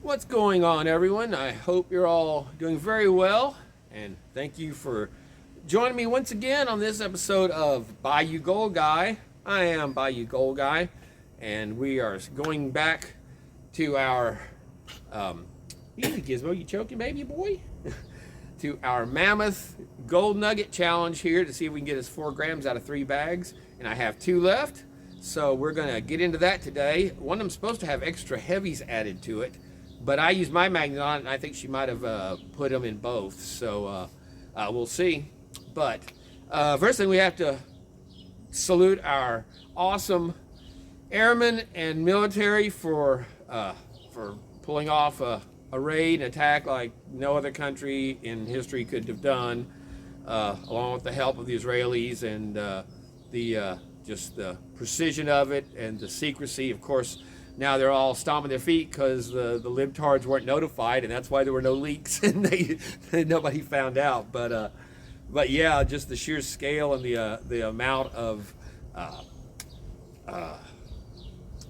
What's going on, everyone? I hope you're all doing very well, and thank you for joining me once again on this episode of Bayou Gold Guy. I am Bayou Gold Guy, and we are going back to our easy gizmo, you choking baby boy, to our Mammoth Gold Nugget Challenge here to see if we can get us 4 grams out of 3 bags, and I have 2 left. So we're gonna get into that today. One of them's supposed to have extra heavies added to it, but I used my magnet on it, and I think she might have put them in both. So we'll see. But first thing, we have to salute our awesome airmen and military for pulling off a raid and attack like no other country in history could have done, along with the help of the Israelis and just the precision of it and the secrecy. Of course, now they're all stomping their feet because the libtards weren't notified, and that's why there were no leaks and nobody found out. But yeah, just the sheer scale and the amount of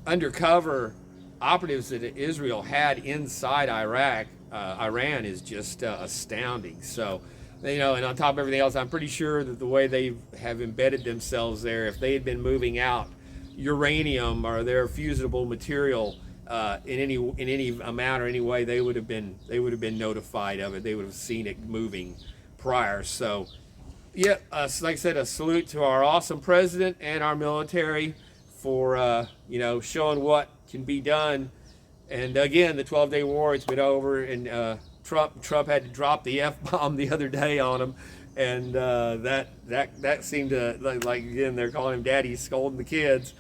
undercover operatives that Israel had inside Iran is just astounding. So, you know, and on top of everything else, I'm pretty sure that the way they have embedded themselves there, if they had been moving out uranium or their fusible material in any amount or any way, they would have been notified of it. They would have seen it moving prior. So, yeah, like I said, a salute to our awesome president and our military for showing what can be done. And again, the 12-day war, it's been over, and Trump had to drop the F-bomb the other day on him, and that seemed to, like again, they're calling him daddy, scolding the kids.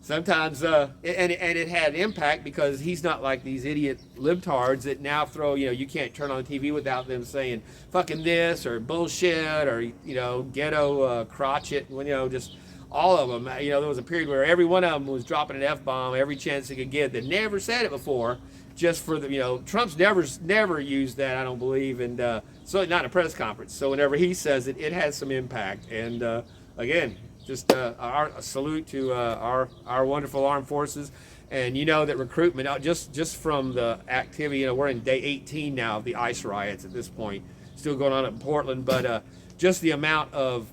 Sometimes, and it had impact because he's not like these idiot libtards that now throw, you can't turn on the TV without them saying fucking this or bullshit or, ghetto crotchet, just all of them. There was a period where every one of them was dropping an F-bomb every chance they could get. They never said it before, just for the, Trump's never used that, I don't believe, and so not in a press conference. So whenever he says it, it has some impact. And again, just a salute to our wonderful armed forces. And that recruitment, just from the activity, we're in day 18 now of the ICE riots at this point, still going on in Portland, but just the amount of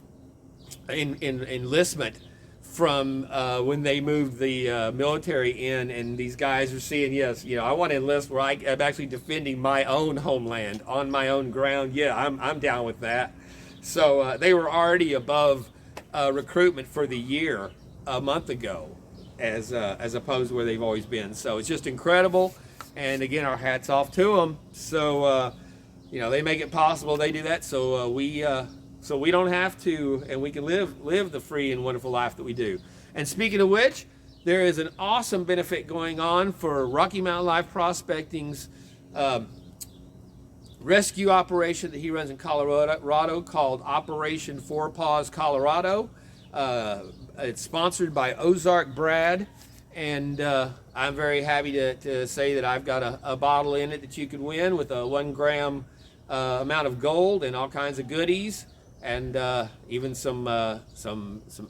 enlistment from when they moved the military in, and these guys are seeing, yes, I want to enlist where I'm actually defending my own homeland on my own ground. Yeah, I'm down with that. So they were already above recruitment for the year a month ago, as opposed to where they've always been. So it's just incredible, and again, our hats off to them. So they make it possible. They do that, so we don't have to, and we can live the free and wonderful life that we do. And speaking of which, there is an awesome benefit going on for Rocky Mountain Life Prospecting's rescue operation that he runs in Colorado called Operation Paws Colorado. It's sponsored by Ozark Brad, and I'm very happy to say that I've got a bottle in it that you can win with a 1 gram amount of gold and all kinds of goodies, and even some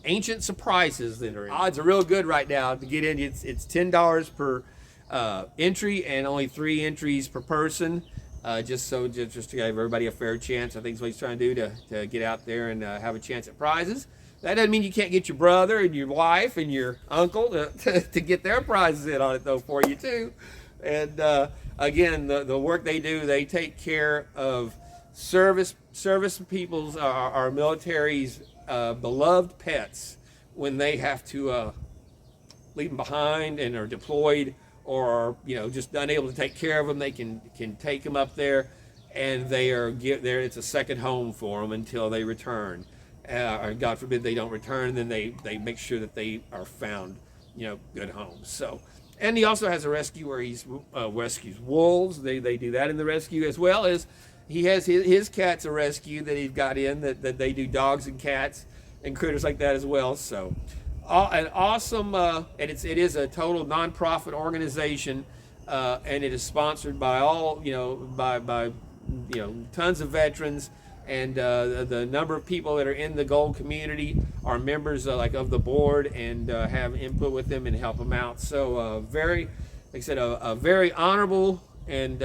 ancient surprises that are in. Odds are real good right now to get in. It's $10 per entry and only 3 entries per person. Just to give everybody a fair chance. I think that's what he's trying to do to get out there and have a chance at prizes. That doesn't mean you can't get your brother and your wife and your uncle to get their prizes in on it, though, for you too. And again, the work they do, they take care of service people's, our military's beloved pets when they have to leave them behind and are deployed, or just unable to take care of them. They can take them up there, and they are there. It's a second home for them until they return. Or God forbid they don't return, then they make sure that they are found, good homes. So, and he also has a rescue where he rescues wolves. They do that in the rescue, as well as he has his cats a rescue that he's got in that they do dogs and cats and critters like that as well. So. An awesome, and it is a total nonprofit organization, and it is sponsored by all, by tons of veterans, and the number of people that are in the gold community are members of the board and have input with them and help them out. So very, like I said, a very honorable and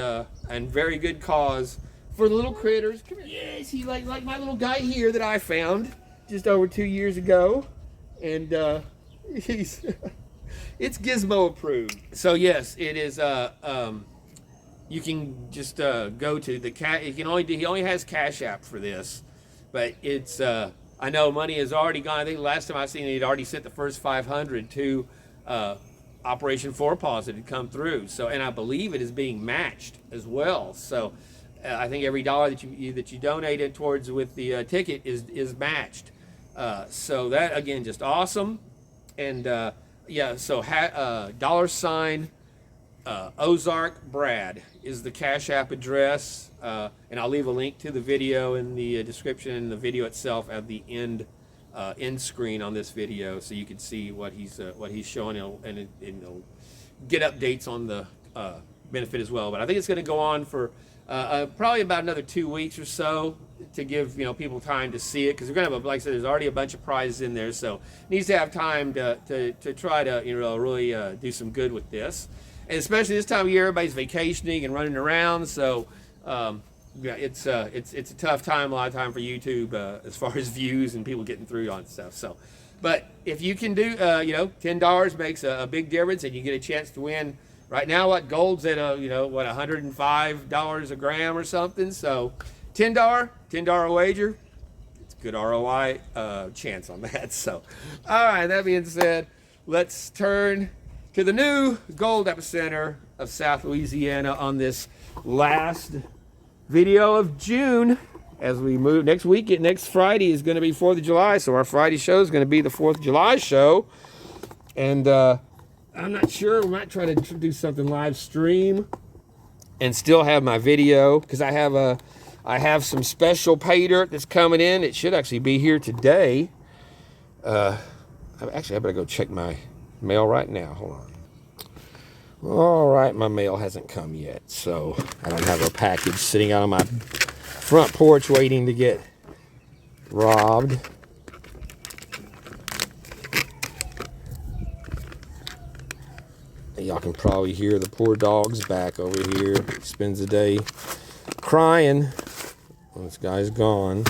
very good cause for the little critters. Come here. Yes, he like my little guy here that I found just over 2 years ago, and he's it's Gizmo approved. So yes, it is. You can just go to the cat. He only has Cash App for this, but it's. I know money has already gone. I think last time I seen it, he'd already sent the first 500 to Operation 4PCO that had come through. So, and I believe it is being matched as well. So, I think every dollar that you donated towards with the ticket is matched. So that again, just awesome. And yeah, so $ Ozark Brad is the Cash App address, and I'll leave a link to the video in the description and the video itself at the end screen on this video, so you can see what he's showing, and it'll get updates on the benefit as well. But I think it's going to go on for probably about another 2 weeks or so to give people time to see it, because we're going to have, like I said, there's already a bunch of prizes in there, so it needs to have time to try to really do some good with this. And especially this time of year, everybody's vacationing and running around, so yeah, it's a tough time a lot of time for YouTube as far as views and people getting through on stuff. So, but if you can do, $10 makes a big difference, and you get a chance to win. Right now, what gold's at $105 a gram or something. So, $10 wager, it's a good ROI chance on that. So, all right. That being said, let's turn to the new gold epicenter of South Louisiana on this last video of June. As we move next Friday is going to be 4th of July, so our Friday show is going to be the 4th of July show. And I'm not sure, we might try to do something live stream and still have my video, because I have some special pay dirt that's coming in. It should actually be here today. Actually, I better go check my mail right now. Hold on. All right, my mail hasn't come yet, so I don't have a package sitting out on my front porch waiting to get robbed. Y'all can probably hear the poor dog's back over here. He spends the day crying when this guy's gone.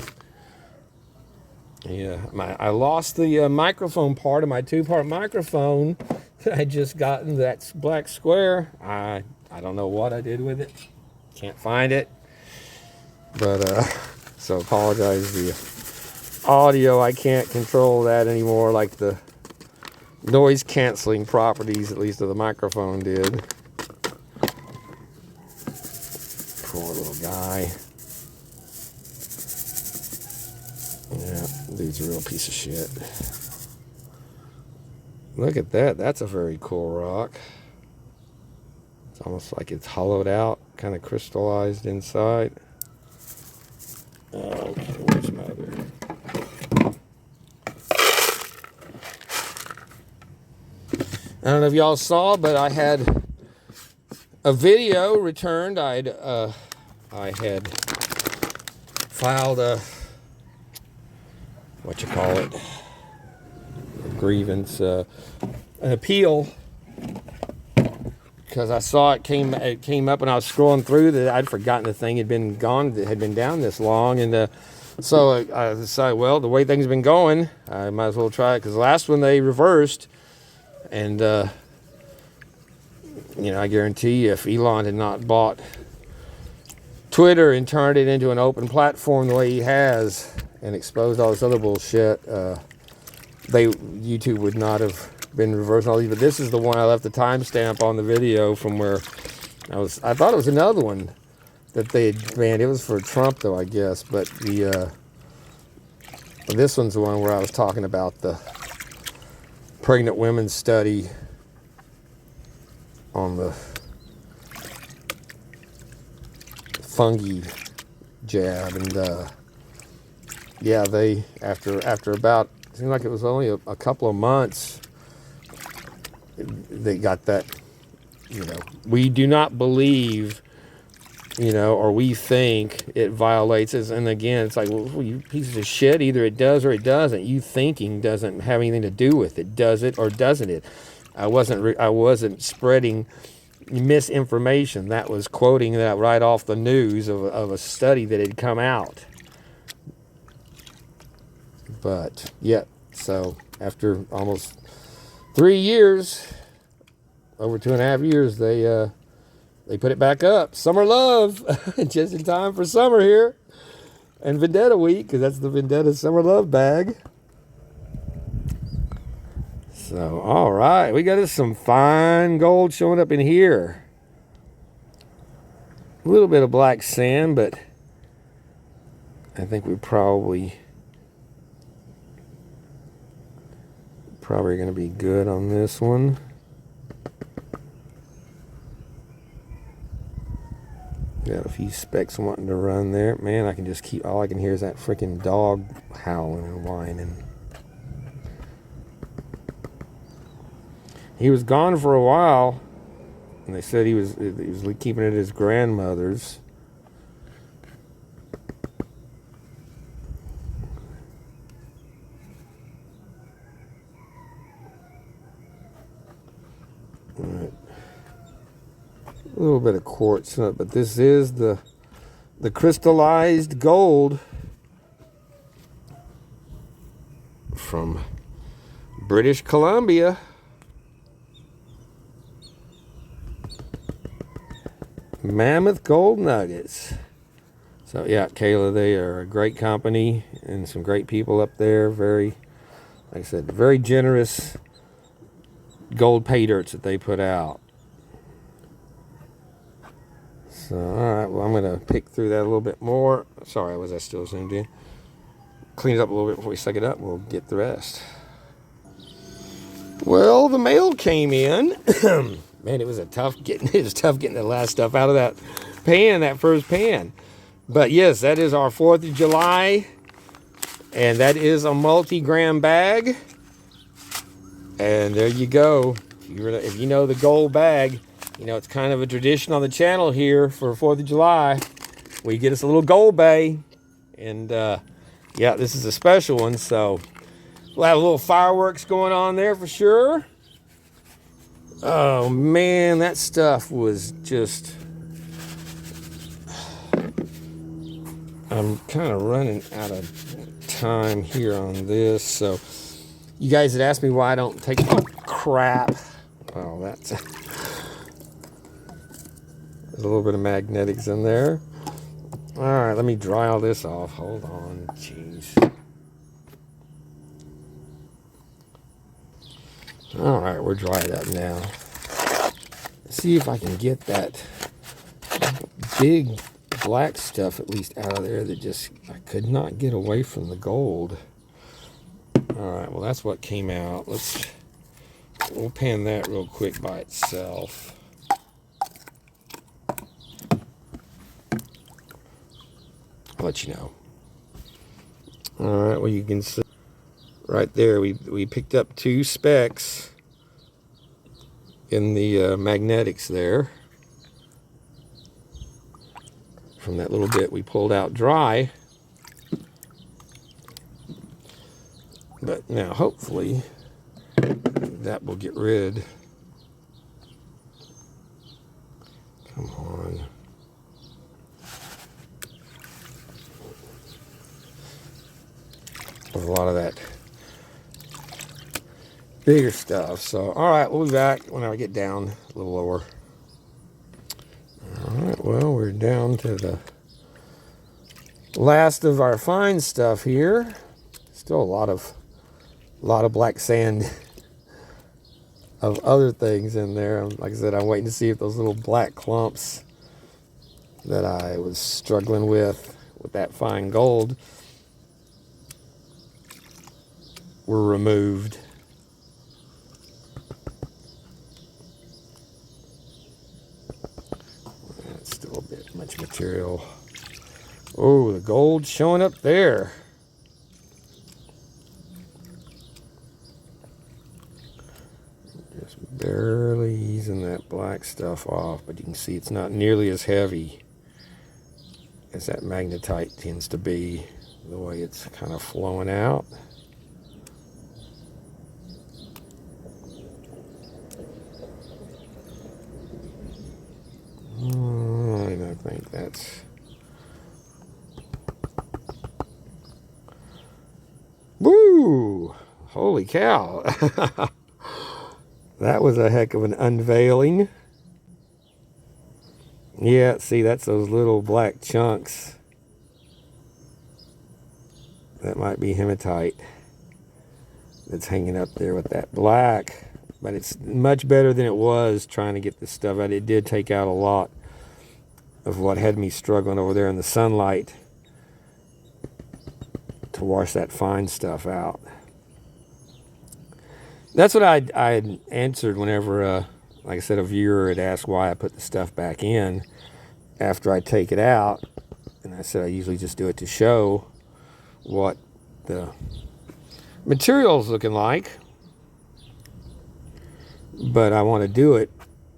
Yeah, I lost the microphone part of my 2-part microphone that I just gotten, that black square. I don't know what I did with it. Can't find it. But so apologize, the audio, I can't control that anymore like the noise canceling properties, at least of the microphone, did. Poor little guy. Yeah, dude's a real piece of shit. Look at that. That's a very cool rock. It's almost like it's hollowed out, kind of crystallized inside. Okay, where's my other? I don't know if y'all saw, but I had a video returned. I had filed a grievance, an appeal, because I saw it came up when I was scrolling through that I'd forgotten the thing had been gone, that had been down this long, and so I decided, well, the way things have been going, I might as well try it, because the last one they reversed, and I guarantee you, if Elon had not bought Twitter and turned it into an open platform the way he has and exposed all this other bullshit, YouTube would not have been reversing all these. But this is the one I left the timestamp on the video from where I thought it was another one that they had banned. It was for Trump though, I guess. But this one's the one where I was talking about the pregnant women's study on the fungi jab, and yeah, they after about, it seemed like it was only a couple of months, they got that, we do not believe, or we think it violates us. And again, it's like, well, you pieces of shit, either it does or it doesn't. You thinking doesn't have anything to do with it. Does it or doesn't it? I wasn't spreading misinformation. That was quoting that right off the news of a study that had come out. But yeah, so after almost 3 years, over 2.5 years, they put it back up. Summer Love, just in time for summer here. And Vendetta Week, because that's the Vendetta Summer Love bag. So, all right, we got us some fine gold showing up in here. A little bit of black sand, but I think we probably going to be good on this one. Got a few specks wanting to run there. Man, I can just keep, all I can hear is that freaking dog howling and whining. He was gone for a while, and they said he was keeping it at his grandmother's. All right. A little bit of quartz, but this is the crystallized gold from British Columbia. Mammoth Gold Nuggets. So yeah, Kayla, they are a great company and some great people up there. Very, like I said, very generous gold pay dirts that they put out. So all right, well, I'm gonna pick through that a little bit more. Sorry, was I still zoomed in? Clean it up a little bit before we suck it up. We'll get the rest. Well, the mail came in. Man, it was tough getting the last stuff out of that pan, that first pan. But yes, that is our 4th of July, and that is a multi-gram bag. And there you go. If you know the gold bag, you know it's kind of a tradition on the channel here for 4th of July. We get us a little gold bay, and yeah, this is a special one, so we'll have a little fireworks going on there for sure. Oh man, that stuff was just... I'm kind of running out of time here on this, so you guys had asked me why I don't take... Oh, crap. Oh, that's... There's a little bit of magnetics in there. All right, let me dry all this off. Hold on, jeez. All right, we're dried up now. Let's see if I can get that big black stuff at least out of there that just, I could not get away from the gold. All right, well, that's what came out. We'll pan that real quick by itself. I'll let you know. All right, well, you can see right there, we picked up 2 specks in the magnetics there from that little bit we pulled out dry. But now hopefully that will get rid. Come on. Of a lot of that bigger stuff. So, all right, we'll be back when I get down a little lower. All right, well, we're down to the last of our fine stuff here. Still a lot of black sand of other things in there. Like I said, I'm waiting to see if those little black clumps that I was struggling with that fine gold were removed. That's still a bit much material. Oh, the gold showing up there. Just barely easing that black stuff off, but you can see it's not nearly as heavy as that magnetite tends to be, the way it's kind of flowing out. think that's... Woo! Holy cow. That was a heck of an unveiling. Yeah, see, that's those little black chunks. That might be hematite that's hanging up there with that black. But it's much better than it was trying to get this stuff out. It did take out a lot of what had me struggling over there in the sunlight to wash that fine stuff out. That's what I had answered whenever, like I said, a viewer had asked why I put the stuff back in after I take it out. And I said I usually just do it to show what the material's looking like. But I want to do it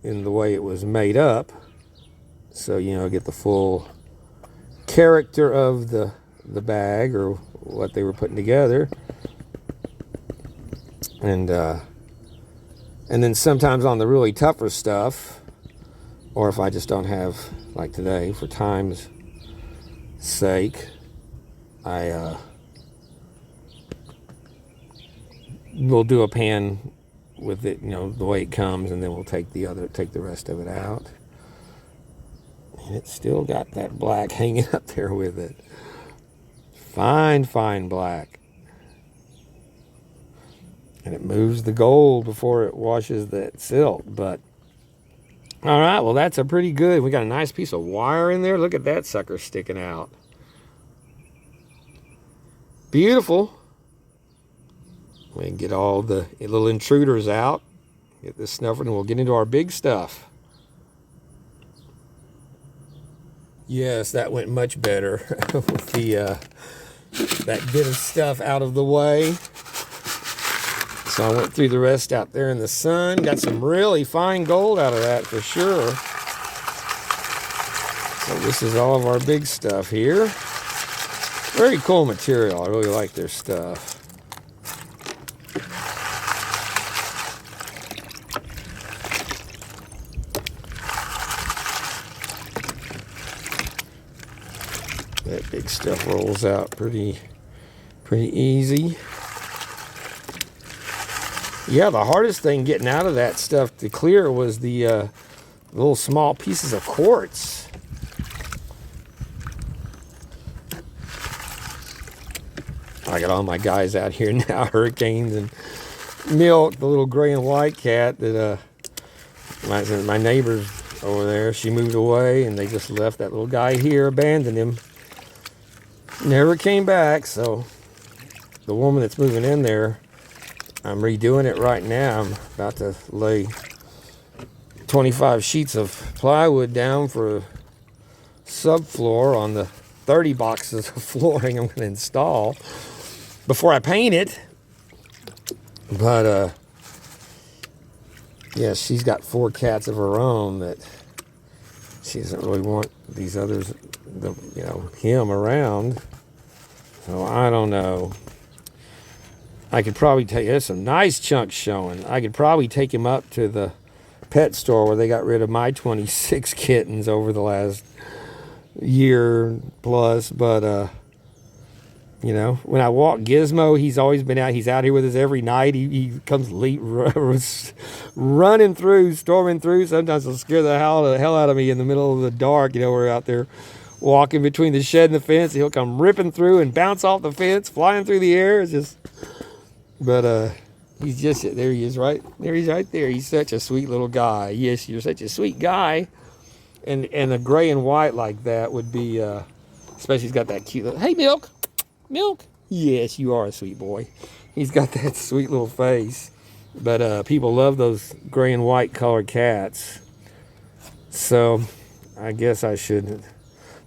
in the way it was made up. So, you know, get the full character of the bag or what they were putting together. And then sometimes on the really tougher stuff, or if I just don't have, like today, for time's sake, I will do a pan with it, you know, the way it comes, and then we'll take the rest of it out. And it's still got that black hanging up there with it. Fine, fine black. And it moves the gold before it washes that silk. But all right, well, that's a pretty good. We got a nice piece of wire in there. Look at that sucker sticking out. Beautiful. We can get all the little intruders out. Get this snuffer, and we'll get into our big stuff. Yes, that went much better with the that bit of stuff out of the way. So I went through the rest out there in the sun. Got some really fine gold out of that for sure. So this is all of our big stuff here. Very cool material. I really like their stuff. That big stuff rolls out pretty easy. Yeah, the hardest thing getting out of that stuff to clear was the little small pieces of quartz. I got all my guys out here now, Hurricanes and Milk, the little gray and white cat that my neighbor's over there. She moved away, and they just left that little guy here, abandoned him. Never came back, so the woman that's moving in there, I'm redoing it right now. I'm about to lay 25 sheets of plywood down for a subfloor on the 30 boxes of flooring I'm going to install before I paint it. But, yeah, she's got 4 cats of her own that she doesn't really want these others, him around. So I don't know. I could probably take, there's some nice chunks showing. I could probably take him up to the pet store where they got rid of my 26 kittens over the last year plus. But, when I walk Gizmo, he's always been out. He's out here with us every night. He comes running through, storming through. Sometimes he'll scare the hell out of me in the middle of the dark. We're out there walking between the shed and the fence. He'll come ripping through and bounce off the fence, flying through the air. It's just... But he's just, there he is, right there. He's right there. He's such a sweet little guy. Yes, you're such a sweet guy. And a gray and white like that would be, especially he's got that cute little, hey, Milk. Milk. Yes, you are a sweet boy. He's got that sweet little face. But people love those gray and white colored cats. So I guess I shouldn't.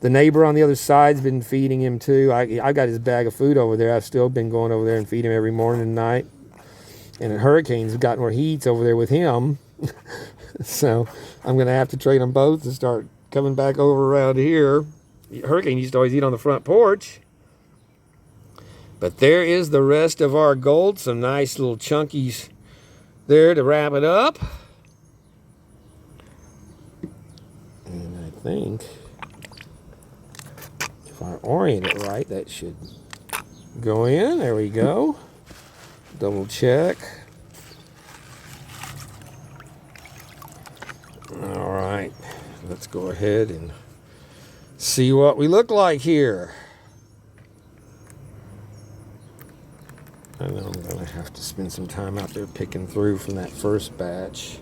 The neighbor on the other side's been feeding him too. I got his bag of food over there. I've still been going over there and feeding him every morning and night. And Hurricane's gotten where he eats over there with him. So I'm going to have to trade them both and start coming back over around here. Hurricane used to always eat on the front porch. But there is the rest of our gold. Some nice little chunkies there to wrap it up. And I think If I orient it right, that should go in. There we go. Double check. All right, let's go ahead and see what we look like here. I know I'm gonna have to spend some time out there picking through from that first batch.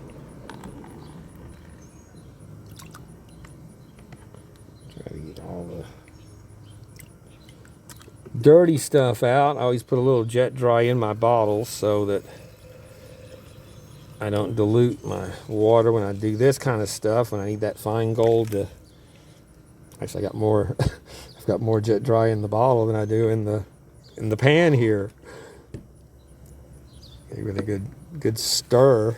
Try to get all the dirty stuff out. I always put a little jet dry in my bottles so that I don't dilute my water when I do this kind of stuff. When I need that fine gold to, actually I got more, I've got more jet dry in the bottle than I do in the pan here. Give it a good stir.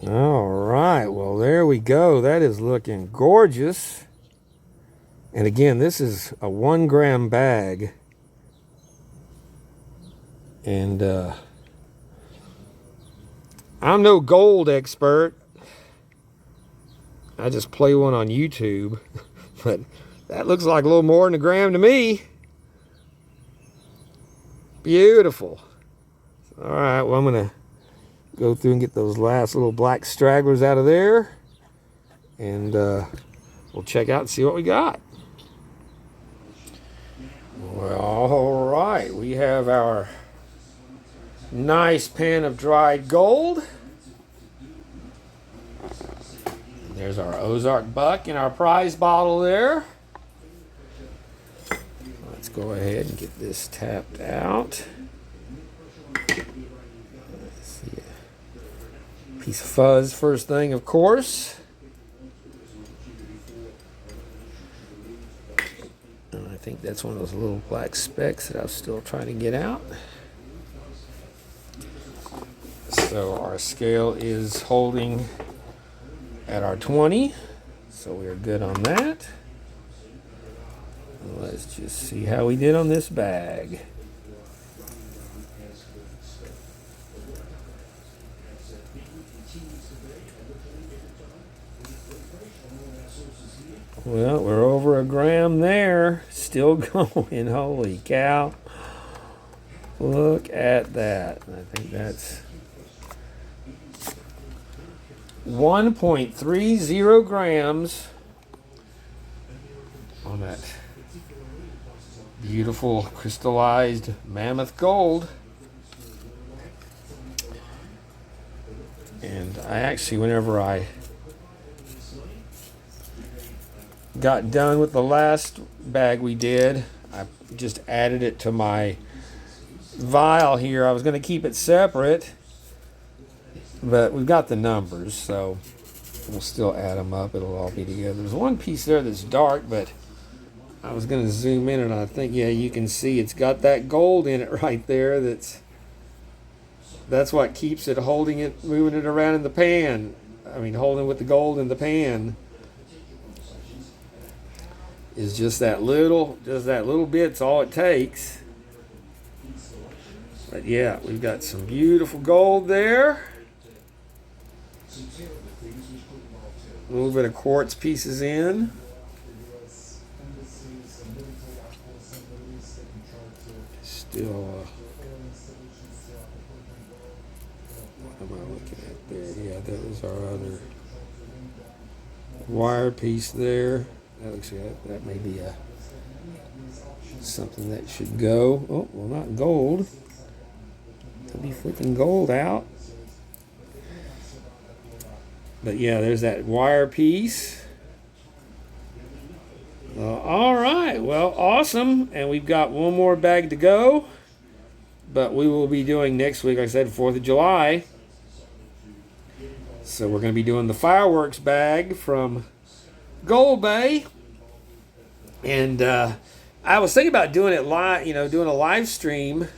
All right, well there we go. That is looking gorgeous. And again, this is a 1 gram bag. And I'm no gold expert. I just play one on YouTube. But that looks like a little more than a gram to me. Beautiful. All right, well, I'm going to go through and get those last little black stragglers out of there. And we'll check out and see what we got. Well, all right. We have our nice pan of dried gold. There's our Ozark buck in our prize bottle there. Let's go ahead and get this tapped out. Let's see. A piece of fuzz first thing, of course. And I think that's one of those little black specks that I was still trying to get out. So our scale is holding at our 20, so we are good on that. Let's just see how we did on this bag. Well, we're over a gram there, still going. Holy cow. Look at that. I think that's 1.30 grams on that beautiful crystallized mammoth gold. And I actually, whenever I got done with the last bag we did, I just added it to my vial here. I was going to keep it separate, but we've got the numbers, so we'll still add them up. It'll all be together. There's one piece there that's dark, but I was going to zoom in and I think, yeah, you can see it's got that gold in it right there. That's what keeps it, holding it, moving it around in the pan. I mean, holding with the gold in the pan is just that little bit's all it takes. But yeah, we've got some beautiful gold there. A little bit of quartz pieces in. Still, what am I looking at there? Yeah, that was our other wire piece there. That looks like that may be something that should go. Oh, well, not gold. I'll be flicking gold out. But yeah, there's that wire piece. All right, well, awesome. And we've got one more bag to go. But we will be doing next week, like I said, 4th of July. So we're going to be doing the fireworks bag from Gold Bay. And I was thinking about doing it live, doing a live stream.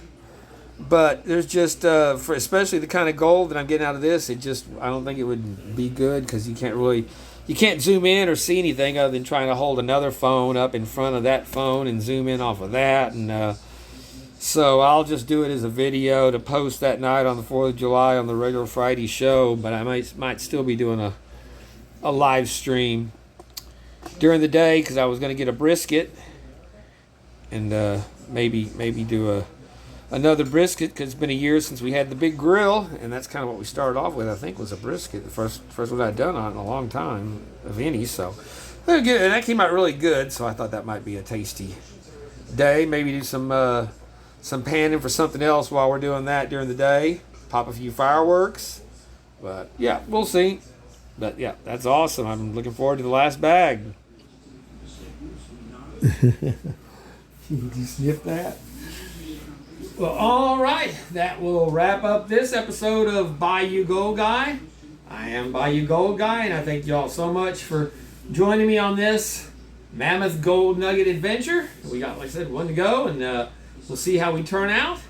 But there's just, for especially the kind of gold that I'm getting out of this, I don't think it would be good because you can't zoom in or see anything other than trying to hold another phone up in front of that phone and zoom in off of that. And so I'll just do it as a video to post that night on the 4th of July on the regular Friday show. But I might still be doing a live stream during the day because I was going to get a brisket and maybe do another brisket because it's been a year since we had the big grill, and that's kind of what we started off with. I think was a brisket, the first one I'd done on in a long time of any. So and that came out really good. So I thought that might be a tasty day. Maybe do some panning for something else while we're doing that during the day. Pop a few fireworks. But yeah, we'll see. But yeah, that's awesome. I'm looking forward to the last bag. Did you sniff that? Well, all right. That will wrap up this episode of Bayou Gold Guy. I am Bayou Gold Guy, and I thank you all so much for joining me on this Mammoth Gold Nugget adventure. We got, like I said, one to go, and we'll see how we turn out.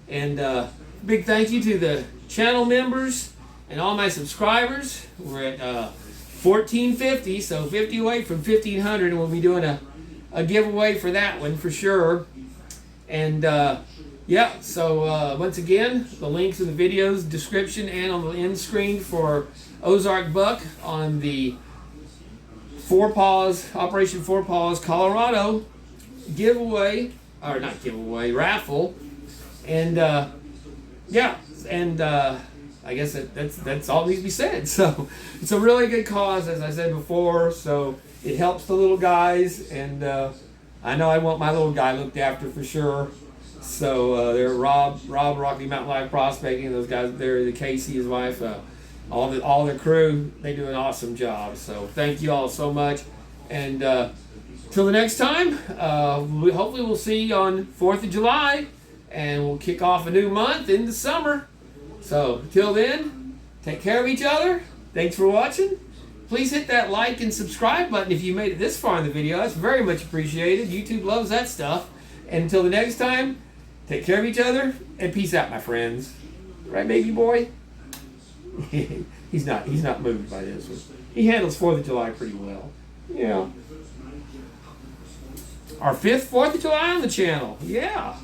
And big thank you to the channel members and all my subscribers. We're at 1450, so 50 away from 1500, and we'll be doing a giveaway for that one for sure. And yeah, so once again, the links in the video's description and on the end screen for Ozark Buck on the Operation 4Paws Colorado giveaway, or not giveaway, raffle. And yeah, and I guess that's all that needs to be said. So it's a really good cause, as I said before. So it helps the little guys, and I know I want my little guy looked after for sure. So they're Rob Rocky Mountain Life Prospecting, those guys there, the Casey, his wife, all the crew, they do an awesome job. So thank you all so much, and till the next time, hopefully we'll see you on 4th of July, and we'll kick off a new month in the summer. So till then, take care of each other. Thanks for watching. Please hit that like and subscribe button if you made it this far in the video. That's very much appreciated. YouTube loves that stuff. And until the next time, take care of each other and peace out, my friends. Right, baby boy? He's not moved by this one. He handles 4th of July pretty well. Yeah. Our 5th 4th of July on the channel. Yeah.